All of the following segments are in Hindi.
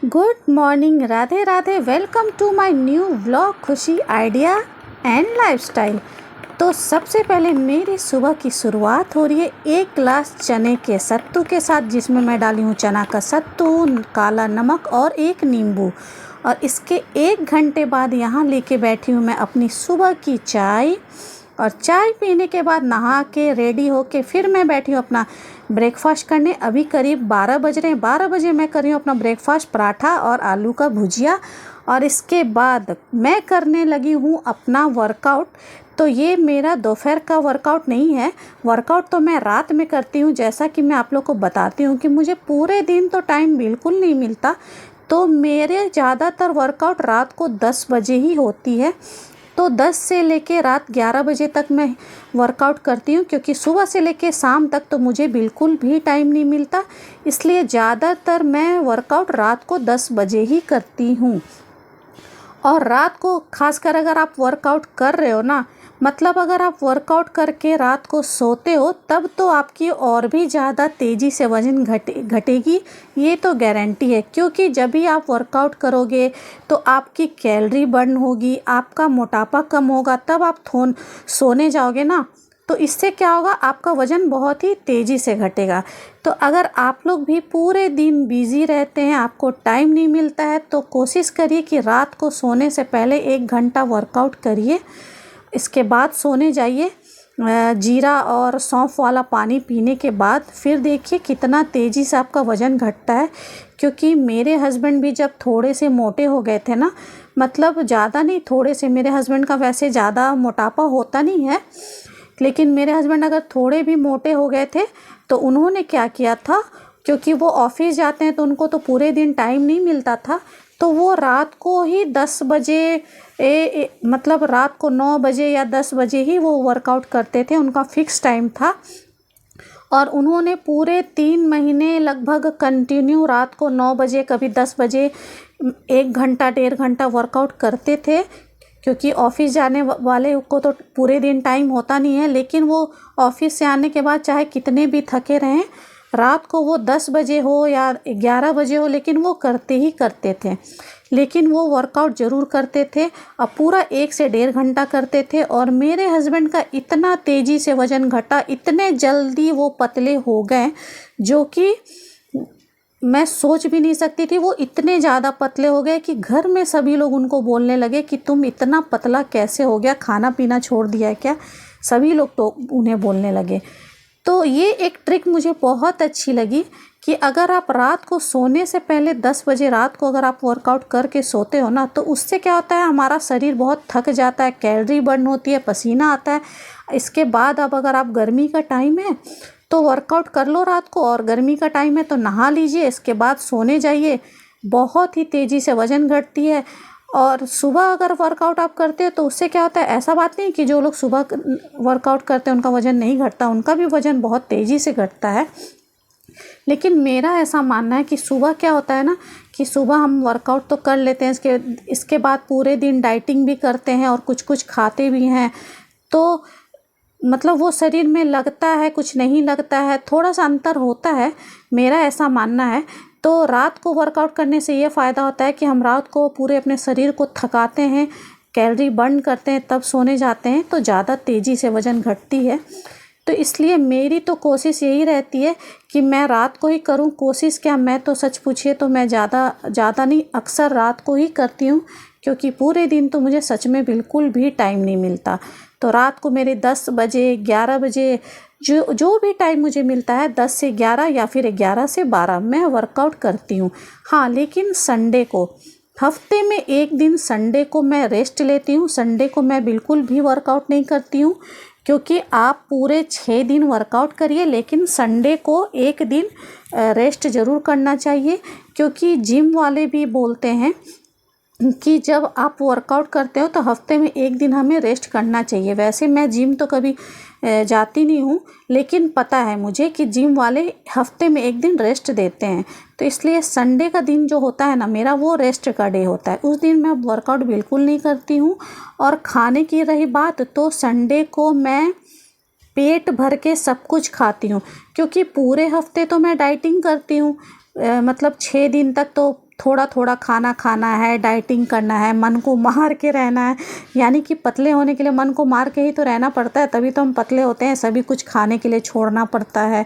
Good morning, Radhe Radhe. Welcome to my new vlog Khushi idea and lifestyle. तो सबसे पहले मेरी सुबह की शुरुआत हो रही है एक गिलास चने के सत्तू के साथ, जिसमें मैं डाली हूँ चना का सत्तू, काला नमक और एक नींबू। और इसके 1 घंटे बाद यहाँ लेके बैठी हूँ मैं अपनी सुबह की चाय। और चाय पीने के बाद नहा के रेडी होके फिर मैं बैठी हूँ अपना ब्रेकफास्ट करने। अभी करीब 12 बज रहे हैं। 12 बजे मैं कर रही हूँ अपना ब्रेकफास्ट, पराठा और आलू का भुजिया। और इसके बाद मैं करने लगी हूँ अपना वर्कआउट। तो ये मेरा दोपहर का वर्कआउट नहीं है, वर्कआउट तो मैं रात में करती हूँ। जैसा कि मैं आप लोग को बताती हूँ कि मुझे पूरे दिन तो टाइम बिल्कुल नहीं मिलता, तो मेरे ज़्यादातर वर्कआउट रात को 10 बजे ही होती है। तो 10 से लेके रात 11 बजे तक मैं वर्कआउट करती हूँ, क्योंकि सुबह से लेके शाम तक तो मुझे बिल्कुल भी टाइम नहीं मिलता। इसलिए ज़्यादातर मैं वर्कआउट रात को 10 बजे ही करती हूँ। और रात को खासकर अगर आप वर्कआउट कर रहे हो ना, मतलब अगर आप वर्कआउट करके रात को सोते हो, तब तो आपकी और भी ज़्यादा तेज़ी से वज़न घटेगी, ये तो गारंटी है। क्योंकि जब भी आप वर्कआउट करोगे तो आपकी कैलोरी बर्न होगी, आपका मोटापा कम होगा, तब आप सोने जाओगे ना, तो इससे क्या होगा, आपका वज़न बहुत ही तेज़ी से घटेगा। तो अगर आप लोग भी पूरे दिन बिज़ी रहते हैं, आपको टाइम नहीं मिलता है, तो कोशिश करिए कि रात को सोने से पहले 1 घंटा वर्कआउट करिए। इसके बाद सोने जाइए। जीरा और सौंफ वाला पानी पीने के बाद फिर देखिए कितना तेज़ी से आपका वज़न घटता है। क्योंकि मेरे हस्बैंड भी जब थोड़े से मोटे हो गए थे ना, मतलब ज़्यादा नहीं, थोड़े से, मेरे हस्बैंड का वैसे ज़्यादा मोटापा होता नहीं है, लेकिन मेरे हस्बैंड अगर थोड़े भी मोटे हो गए थे तो उन्होंने क्या किया था, क्योंकि वो ऑफिस जाते हैं तो उनको तो पूरे दिन टाइम नहीं मिलता था, तो वो रात को ही 10 बजे मतलब रात को 9 बजे या 10 बजे ही वो वर्कआउट करते थे, उनका फिक्स टाइम था। और उन्होंने पूरे 3 महीने लगभग कंटिन्यू रात को 9 बजे, कभी 10 बजे 1 घंटा 1.5 घंटा वर्कआउट करते थे। क्योंकि ऑफिस जाने वाले को तो पूरे दिन टाइम होता नहीं है, लेकिन वो ऑफिस से आने के बाद चाहे कितने भी थके रहें, रात को वो 10 बजे हो या 11 बजे हो, लेकिन वो करते ही करते थे। लेकिन वो वर्कआउट ज़रूर करते थे और पूरा 1 से 1.5 घंटा करते थे। और मेरे हस्बैंड का इतना तेज़ी से वज़न घटा, इतने जल्दी वो पतले हो गए, जो कि मैं सोच भी नहीं सकती थी। वो इतने ज़्यादा पतले हो गए कि घर में सभी लोग उनको बोलने लगे कि तुम इतना पतला कैसे हो गया, खाना पीना छोड़ दिया है क्या? सभी लोग तो उन्हें बोलने लगे। तो ये एक ट्रिक मुझे बहुत अच्छी लगी कि अगर आप रात को सोने से पहले 10 बजे रात को अगर आप वर्कआउट करके सोते हो ना, तो उससे क्या होता है, हमारा शरीर बहुत थक जाता है, कैलोरी बर्न होती है, पसीना आता है। इसके बाद अब अगर आप गर्मी का टाइम है तो वर्कआउट कर लो रात को, और गर्मी का टाइम है तो नहा लीजिए, इसके बाद सोने जाइए। बहुत ही तेज़ी से वज़न घटती है। और सुबह अगर वर्कआउट आप करते हो तो उससे क्या होता है, ऐसा बात नहीं कि जो लोग सुबह वर्कआउट करते हैं उनका वज़न नहीं घटता, उनका भी वज़न बहुत तेज़ी से घटता है। लेकिन मेरा ऐसा मानना है कि सुबह क्या होता है ना, कि सुबह हम वर्कआउट तो कर लेते हैं, इसके बाद पूरे दिन डाइटिंग भी करते हैं और कुछ कुछ खाते भी हैं, तो मतलब वो शरीर में लगता है, कुछ नहीं लगता है, थोड़ा सा अंतर होता है, मेरा ऐसा मानना है। तो रात को वर्कआउट करने से ये फ़ायदा होता है कि हम रात को पूरे अपने शरीर को थकाते हैं, कैलोरी बर्न करते हैं, तब सोने जाते हैं, तो ज़्यादा तेज़ी से वज़न घटती है। तो इसलिए मेरी तो कोशिश यही रहती है कि मैं रात को ही करूं। कोशिश क्या, मैं तो सच पूछिए तो मैं ज़्यादा नहीं, अक्सर रात को ही करती हूं, क्योंकि पूरे दिन तो मुझे सच में बिल्कुल भी टाइम नहीं मिलता। तो रात को मेरे 10 बजे 11 बजे जो भी टाइम मुझे मिलता है, 10 से 11 या फिर 11 से 12 मैं वर्कआउट करती हूँ। हाँ, लेकिन संडे को, हफ्ते में 1 दिन संडे को मैं रेस्ट लेती हूँ। संडे को मैं बिल्कुल भी वर्कआउट नहीं करती हूँ, क्योंकि आप पूरे 6 दिन वर्कआउट करिए, लेकिन संडे को 1 दिन रेस्ट ज़रूर करना चाहिए। क्योंकि जिम वाले भी बोलते हैं कि जब आप वर्कआउट करते हो तो हफ्ते में 1 दिन हमें रेस्ट करना चाहिए। वैसे मैं जिम तो कभी जाती नहीं हूँ, लेकिन पता है मुझे कि जिम वाले हफ्ते में 1 दिन रेस्ट देते हैं। तो इसलिए संडे का दिन जो होता है ना मेरा, वो रेस्ट का डे होता है। उस दिन मैं वर्कआउट बिल्कुल नहीं करती हूँ। और खाने की रही बात, तो संडे को मैं पेट भर के सब कुछ खाती हूँ, क्योंकि पूरे हफ्ते तो मैं डाइटिंग करती हूँ। मतलब 6 दिन तक तो थोड़ा थोड़ा खाना खाना है, डाइटिंग करना है, मन को मार के रहना है। यानी कि पतले होने के लिए मन को मार के ही तो रहना पड़ता है, तभी तो हम पतले होते हैं। सभी कुछ खाने के लिए छोड़ना पड़ता है,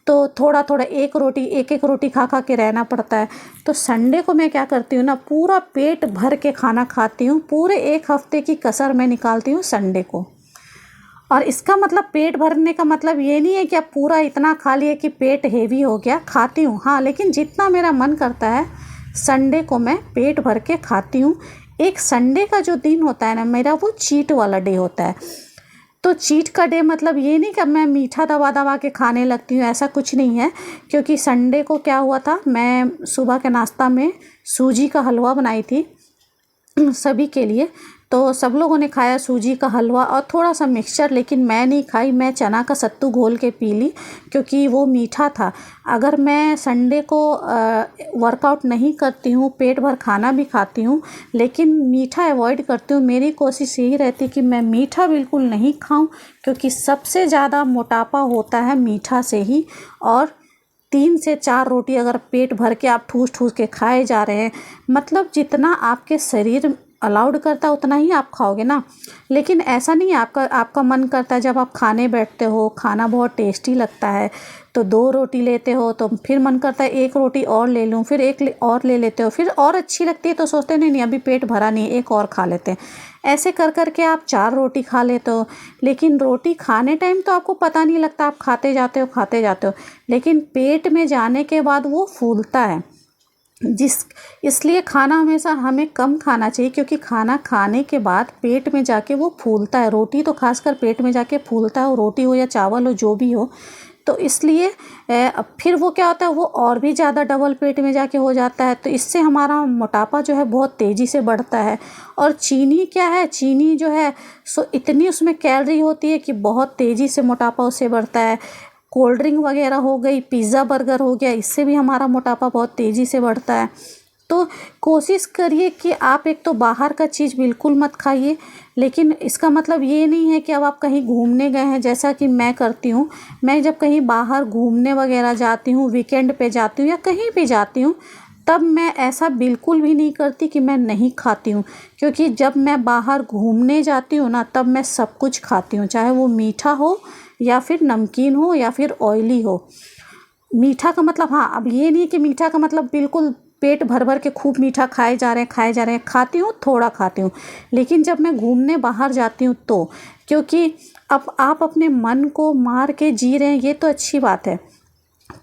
तो थोड़ा थोड़ा एक एक रोटी खा खा के रहना पड़ता है। तो संडे को मैं क्या करती हूँ ना, पूरा पेट भर के खाना खाती हूँ। पूरे एक हफ्ते की कसर मैं निकालती हूँ संडे को। और इसका मतलब पेट भरने का मतलब ये नहीं है कि आप पूरा इतना खा लिए कि पेट हेवी हो गया। खाती हूँ हाँ, लेकिन जितना मेरा मन करता है संडे को मैं पेट भर के खाती हूँ। एक संडे का जो दिन होता है ना मेरा, वो चीट वाला डे होता है। तो चीट का डे मतलब ये नहीं कि मैं मीठा दबा दबा के खाने लगती हूँ, ऐसा कुछ नहीं है। क्योंकि संडे को क्या हुआ था, मैं सुबह के नाश्ता में सूजी का हलवा बनाई थी सभी के लिए। तो सब लोगों ने खाया सूजी का हलवा और थोड़ा सा मिक्सचर, लेकिन मैं नहीं खाई। मैं चना का सत्तू घोल के पी ली क्योंकि वो मीठा था। अगर मैं संडे को वर्कआउट नहीं करती हूँ, पेट भर खाना भी खाती हूँ, लेकिन मीठा अवॉइड करती हूँ। मेरी कोशिश यही रहती कि मैं मीठा बिल्कुल नहीं खाऊं, क्योंकि सबसे ज़्यादा मोटापा होता है मीठा से ही। और 3 से 4 रोटी अगर पेट भर के आप ठूस ठूस के खाए जा रहे हैं, मतलब जितना आपके शरीर अलाउड करता है उतना ही आप खाओगे ना। लेकिन ऐसा नहीं है, आपका मन करता है जब आप खाने बैठते हो, खाना बहुत टेस्टी लगता है तो 2 रोटी लेते हो, तो फिर मन करता है 1 रोटी और ले लूँ, फिर और ले लेते हो, फिर और अच्छी लगती है तो सोचते हैं नहीं अभी पेट भरा नहीं, एक और खा लेते हैं। ऐसे कर कर के आप 4 रोटी खा लेते हो। लेकिन रोटी खाने टाइम तो आपको पता नहीं लगता, आप खाते जाते हो, लेकिन पेट में जाने के बाद वो फूलता है। इसलिए खाना हमेशा हमें कम खाना चाहिए, क्योंकि खाना खाने के बाद पेट में जाके वो फूलता है। रोटी तो खासकर पेट में जाके फूलता है, रोटी हो या चावल हो जो भी हो। तो इसलिए फिर वो क्या होता है, वो और भी ज़्यादा डबल पेट में जाके हो जाता है। तो इससे हमारा मोटापा जो है बहुत तेज़ी से बढ़ता है। और चीनी क्या है, चीनी जो है सो इतनी उसमें कैलोरी होती है कि बहुत तेज़ी से मोटापा उससे बढ़ता है। कोल्ड ड्रिंक वगैरह हो गई, पिज़्ज़ा बर्गर हो गया, इससे भी हमारा मोटापा बहुत तेज़ी से बढ़ता है। तो कोशिश करिए कि आप एक तो बाहर का चीज़ बिल्कुल मत खाइए। लेकिन इसका मतलब ये नहीं है कि अब आप कहीं घूमने गए हैं, जैसा कि मैं करती हूँ। मैं जब कहीं बाहर घूमने वगैरह जाती हूँ, वीकेंड पे जाती हूँ या कहीं भी जाती हूँ, तब मैं ऐसा बिल्कुल भी नहीं करती कि मैं नहीं खाती हूँ। क्योंकि जब मैं बाहर घूमने जाती हूँ ना, तब मैं सब कुछ खाती हूँ, चाहे वो मीठा हो या फिर नमकीन हो या फिर ऑयली हो। मीठा का मतलब हाँ, अब ये नहीं कि मीठा का मतलब बिल्कुल पेट भर भर के खूब मीठा खाए जा रहे हैं। खाती हूँ, थोड़ा खाती हूँ। लेकिन जब मैं घूमने बाहर जाती हूँ तो, क्योंकि अब आप अपने मन को मार के जी रहे हैं, ये तो अच्छी बात है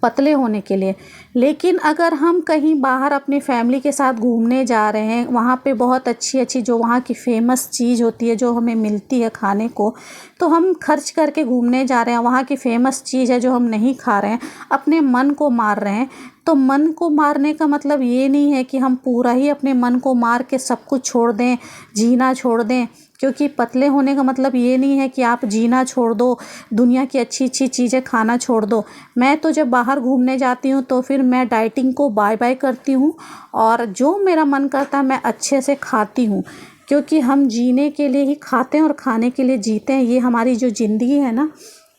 पतले होने के लिए। लेकिन अगर हम कहीं बाहर अपनी फैमिली के साथ घूमने जा रहे हैं, वहाँ पे बहुत अच्छी अच्छी जो वहाँ की फेमस चीज़ होती है, जो हमें मिलती है खाने को, तो हम खर्च करके घूमने जा रहे हैं, वहाँ की फेमस चीज़ है जो हम नहीं खा रहे हैं, अपने मन को मार रहे हैं। तो मन को मारने का मतलब ये नहीं है कि हम पूरा ही अपने मन को मार के सब कुछ छोड़ दें, जीना छोड़ दें। क्योंकि पतले होने का मतलब ये नहीं है कि आप जीना छोड़ दो, दुनिया की अच्छी अच्छी चीज़ें खाना छोड़ दो। मैं तो जब बाहर घूमने जाती हूँ तो फिर मैं डाइटिंग को बाय बाय करती हूँ, और जो मेरा मन करता है मैं अच्छे से खाती हूँ। क्योंकि हम जीने के लिए ही खाते हैं और खाने के लिए जीते हैं। ये हमारी जो ज़िंदगी है ना,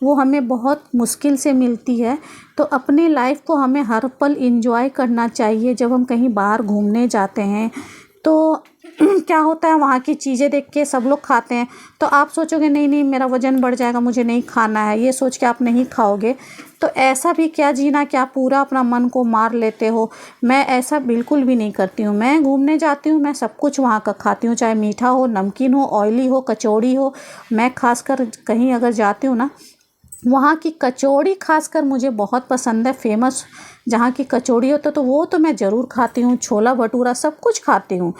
वो हमें बहुत मुश्किल से मिलती है। तो अपने लाइफ को हमें हर पल एंजॉय करना चाहिए। जब हम कहीं बाहर घूमने जाते हैं तो क्या होता है, वहाँ की चीज़ें देख के सब लोग खाते हैं तो आप सोचोगे नहीं नहीं मेरा वज़न बढ़ जाएगा, मुझे नहीं खाना है, ये सोच के आप नहीं खाओगे। तो ऐसा भी क्या जीना कि आप पूरा अपना मन को मार लेते हो। मैं ऐसा बिल्कुल भी नहीं करती हूँ। मैं घूमने जाती हूँ, मैं सब कुछ वहाँ का खाती हूँ, चाहे मीठा हो, नमकीन हो, ऑयली हो, कचौड़ी हो। मैं खासकर कहीं अगर जाती हूँ ना, वहाँ की कचौड़ी खासकर मुझे बहुत पसंद है। फेमस जहाँ की कचौड़ी होता तो वो तो मैं ज़रूर खाती हूँ। छोला भटूरा सब कुछ खाती हूँ।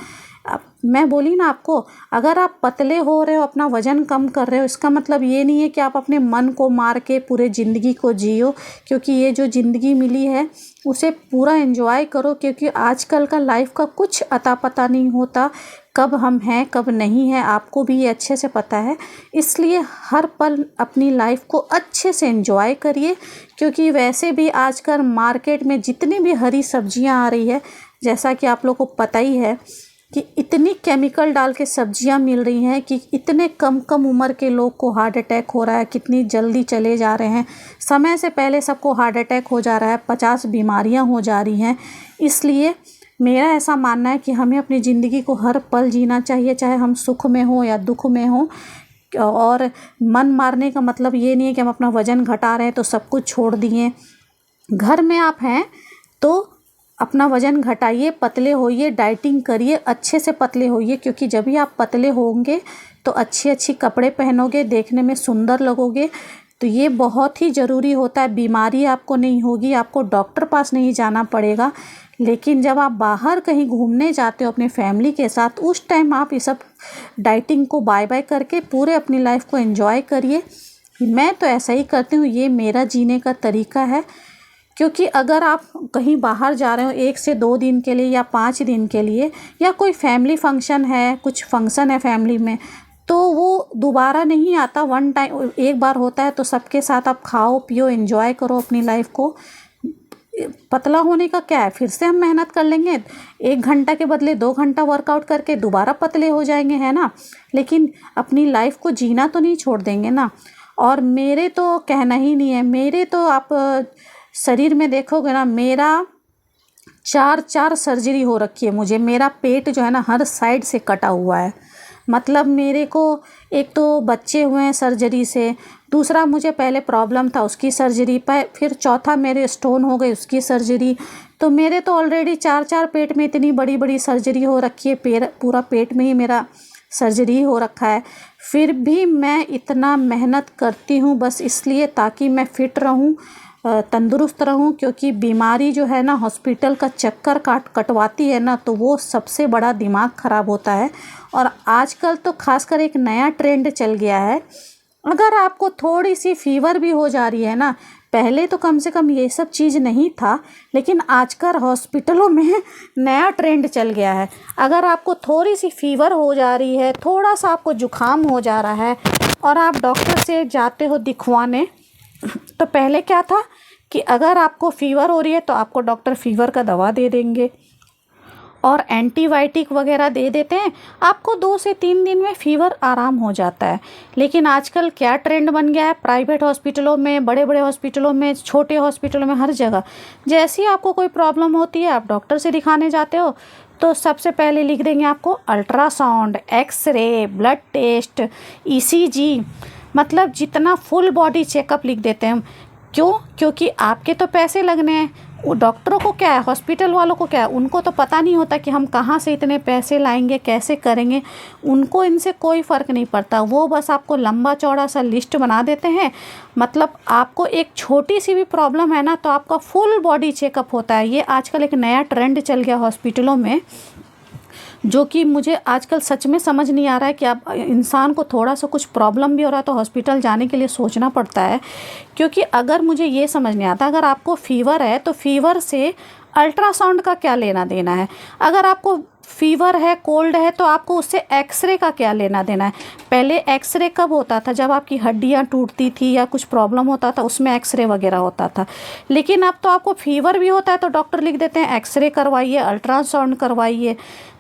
अब मैं बोली ना आपको, अगर आप पतले हो रहे हो, अपना वज़न कम कर रहे हो, इसका मतलब ये नहीं है कि आप अपने मन को मार के पूरे ज़िंदगी को जियो। क्योंकि ये जो ज़िंदगी मिली है उसे पूरा एंजॉय करो। क्योंकि आजकल का लाइफ का कुछ अता पता नहीं होता, कब हम हैं कब नहीं है, आपको भी ये अच्छे से पता है। इसलिए हर पल अपनी लाइफ को अच्छे से एंजॉय करिए। क्योंकि वैसे भी आजकल मार्केट में जितनी भी हरी सब्जियां आ रही है, जैसा कि आप लोगों को पता ही है कि इतनी केमिकल डाल के सब्जियां मिल रही हैं कि इतने कम कम उम्र के लोग को हार्ट अटैक हो रहा है, कितनी जल्दी चले जा रहे हैं। समय से पहले सबको हार्ट अटैक हो जा रहा है, 50 बीमारियां हो जा रही हैं। इसलिए मेरा ऐसा मानना है कि हमें अपनी ज़िंदगी को हर पल जीना चाहिए, चाहे हम सुख में हों या दुख में हों। और मन मारने का मतलब ये नहीं है कि हम अपना वज़न घटा रहे हैं तो सब कुछ छोड़ दिए। घर में आप हैं तो अपना वज़न घटाइए, पतले होइए, डाइटिंग करिए, अच्छे से पतले होइए, क्योंकि जब भी आप पतले होंगे तो अच्छी अच्छी कपड़े पहनोगे, देखने में सुंदर लगोगे। तो ये बहुत ही ज़रूरी होता है। बीमारी आपको नहीं होगी, आपको डॉक्टर पास नहीं जाना पड़ेगा। लेकिन जब आप बाहर कहीं घूमने जाते हो अपनी फैमिली के साथ, उस टाइम आप ये सब डाइटिंग को बाय बाय करके पूरे अपनी लाइफ को एंजॉय करिए। मैं तो ऐसा ही करती हूँ, ये मेरा जीने का तरीका है। क्योंकि अगर आप कहीं बाहर जा रहे हो 1 से 2 दिन के लिए या 5 दिन के लिए, या कोई फैमिली फंक्शन है, कुछ फंक्शन है फैमिली में, तो वो दोबारा नहीं आता। वन टाइम, एक बार होता है, तो सबके साथ आप खाओ पियो, एंजॉय करो अपनी लाइफ को। पतला होने का क्या है, फिर से हम मेहनत कर लेंगे, 1 घंटा के बदले 2 घंटा वर्कआउट करके दोबारा पतले हो जाएंगे, है ना। लेकिन अपनी लाइफ को जीना तो नहीं छोड़ देंगे ना। और मेरे तो कहना ही नहीं है, मेरे तो आप शरीर में देखोगे ना, मेरा 4 सर्जरी हो रखी है मुझे। मेरा पेट जो है ना हर साइड से कटा हुआ है। मतलब मेरे को एक तो बच्चे हुए हैं सर्जरी से, दूसरा मुझे पहले प्रॉब्लम था उसकी सर्जरी पर, फिर चौथा मेरे स्टोन हो गई उसकी सर्जरी। तो मेरे तो ऑलरेडी 4 पेट में इतनी बड़ी बड़ी सर्जरी हो रखी है, पूरा पेट में ही मेरा सर्जरी हो रखा है। फिर भी मैं इतना मेहनत करती हूँ बस इसलिए ताकि मैं फ़िट रहूँ, तंदुरुस्त रहूं। क्योंकि बीमारी जो है ना हॉस्पिटल का चक्कर कटवाती है ना, तो वो सबसे बड़ा दिमाग ख़राब होता है। और आजकल तो खासकर एक नया ट्रेंड चल गया है, अगर आपको थोड़ी सी फीवर भी हो जा रही है ना, पहले तो कम से कम ये सब चीज़ नहीं था, लेकिन आजकल हॉस्पिटलों में नया ट्रेंड चल गया है। अगर आपको थोड़ी सी फीवर हो जा रही है, थोड़ा सा आपको जुकाम हो जा रहा है और आप डॉक्टर से जाते हो दिखवाने, तो पहले क्या था कि अगर आपको फ़ीवर हो रही है तो आपको डॉक्टर फ़ीवर का दवा दे देंगे और एंटीबायोटिक वगैरह दे देते हैं, आपको 2 से 3 दिन में फ़ीवर आराम हो जाता है। लेकिन आजकल क्या ट्रेंड बन गया है, प्राइवेट हॉस्पिटलों में, बड़े बड़े हॉस्पिटलों में, छोटे हॉस्पिटलों में, हर जगह जैसे ही आपको कोई प्रॉब्लम होती है, आप डॉक्टर से दिखाने जाते हो तो सबसे पहले लिख देंगे आपको ultrasound, x ray, blood test, ECG, मतलब जितना फुल बॉडी चेकअप लिख देते हैं। क्यों? क्योंकि आपके तो पैसे लगने हैं। वो डॉक्टरों को क्या है, हॉस्पिटल वालों को क्या है, उनको तो पता नहीं होता कि हम कहाँ से इतने पैसे लाएंगे, कैसे करेंगे। उनको इनसे कोई फ़र्क नहीं पड़ता। वो बस आपको लंबा चौड़ा सा लिस्ट बना देते हैं। मतलब आपको एक छोटी सी भी प्रॉब्लम है ना, तो आपका फुल बॉडी चेकअप होता है। ये आजकल एक नया ट्रेंड चल गया हॉस्पिटलों में, जो कि मुझे आजकल सच में समझ नहीं आ रहा है कि आप इंसान को थोड़ा सा कुछ प्रॉब्लम भी हो रहा है तो हॉस्पिटल जाने के लिए सोचना पड़ता है। क्योंकि अगर मुझे ये समझ नहीं आता, अगर आपको फ़ीवर है तो फ़ीवर से अल्ट्रासाउंड का क्या लेना देना है। अगर आपको फ़ीवर है, कोल्ड है, तो आपको उससे एक्सरे का क्या लेना देना है। पहले एक्सरे कब होता था, जब आपकी हड्डियां टूटती थी या कुछ प्रॉब्लम होता था, उसमें एक्सरे वगैरह होता था। लेकिन अब तो आपको फ़ीवर भी होता है तो डॉक्टर लिख देते हैं एक्सरे करवाइए, अल्ट्रासाउंड करवाइए।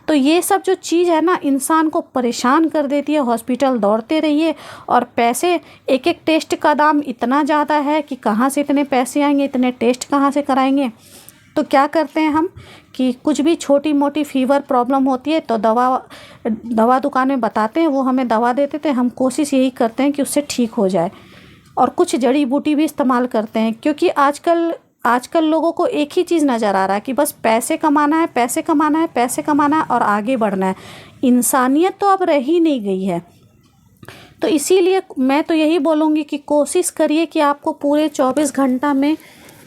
तो ये सब जो चीज़ है ना, इंसान को परेशान कर देती है। हॉस्पिटल दौड़ते रहिए और पैसे, एक एक टेस्ट का दाम इतना ज़्यादा है कि कहाँ से इतने पैसे आएंगे, इतने टेस्ट कहाँ से कराएंगे। तो क्या करते हैं हम कि कुछ भी छोटी मोटी फ़ीवर प्रॉब्लम होती है तो दवा दुकान में बताते हैं, वो हमें दवा देते थे। हम कोशिश यही करते हैं कि उससे ठीक हो जाए, और कुछ जड़ी बूटी भी इस्तेमाल करते हैं। क्योंकि आजकल लोगों को एक ही चीज़ नज़र आ रहा है कि बस पैसे कमाना है, पैसे कमाना है, पैसे कमाना है और आगे बढ़ना है। इंसानियत तो अब रह ही नहीं गई है। तो इसीलिए मैं तो यही बोलूँगी कि कोशिश करिए कि आपको पूरे 24 घंटा में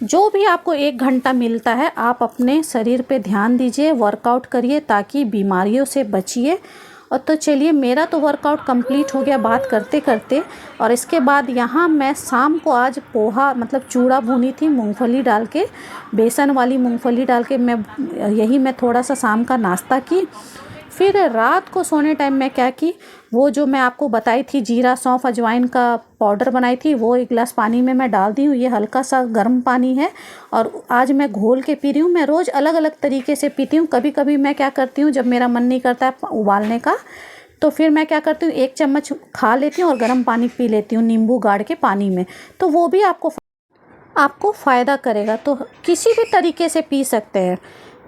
जो भी आपको 1 घंटा मिलता है, आप अपने शरीर पे ध्यान दीजिए, वर्कआउट करिए ताकि बीमारियों से बचिए। और तो चलिए, मेरा तो वर्कआउट कंप्लीट हो गया बात करते करते। और इसके बाद यहाँ मैं शाम को आज पोहा, मतलब चूड़ा भूनी थी मूंगफली डाल के, बेसन वाली मूंगफली डाल के मैं थोड़ा सा शाम का नाश्ता की। फिर रात को सोने टाइम मैं क्या की, वो जो मैं आपको बताई थी जीरा सौंफ अजवाइन का पाउडर बनाई थी, वो 1 गिलास पानी में मैं डाल दी हूँ। ये हल्का सा गर्म पानी है और आज मैं घोल के पी रही हूँ। मैं रोज़ अलग अलग तरीके से पीती हूँ। कभी कभी मैं क्या करती हूँ, जब मेरा मन नहीं करता है उबालने का, तो फिर मैं क्या करती हूँ, 1 चम्मच खा लेती हूँ और गर्म पानी पी लेती हूँ नींबू गाड़ के पानी में। तो वो भी आपको फ़ायदा करेगा। तो किसी भी तरीके से पी सकते हैं।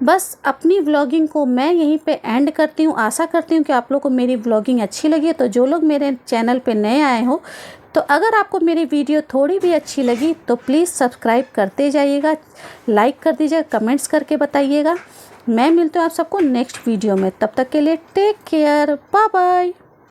बस अपनी व्लॉगिंग को मैं यहीं पे एंड करती हूँ। आशा करती हूँ कि आप लोग को मेरी व्लॉगिंग अच्छी लगी है। तो जो लोग मेरे चैनल पे नए आए हो, तो अगर आपको मेरी वीडियो थोड़ी भी अच्छी लगी तो प्लीज़ सब्सक्राइब करते जाइएगा, लाइक कर दीजिएगा, कमेंट्स करके बताइएगा। मैं मिलती हूँ आप सबको नेक्स्ट वीडियो में। तब तक के लिए टेक केयर, बाय बाय।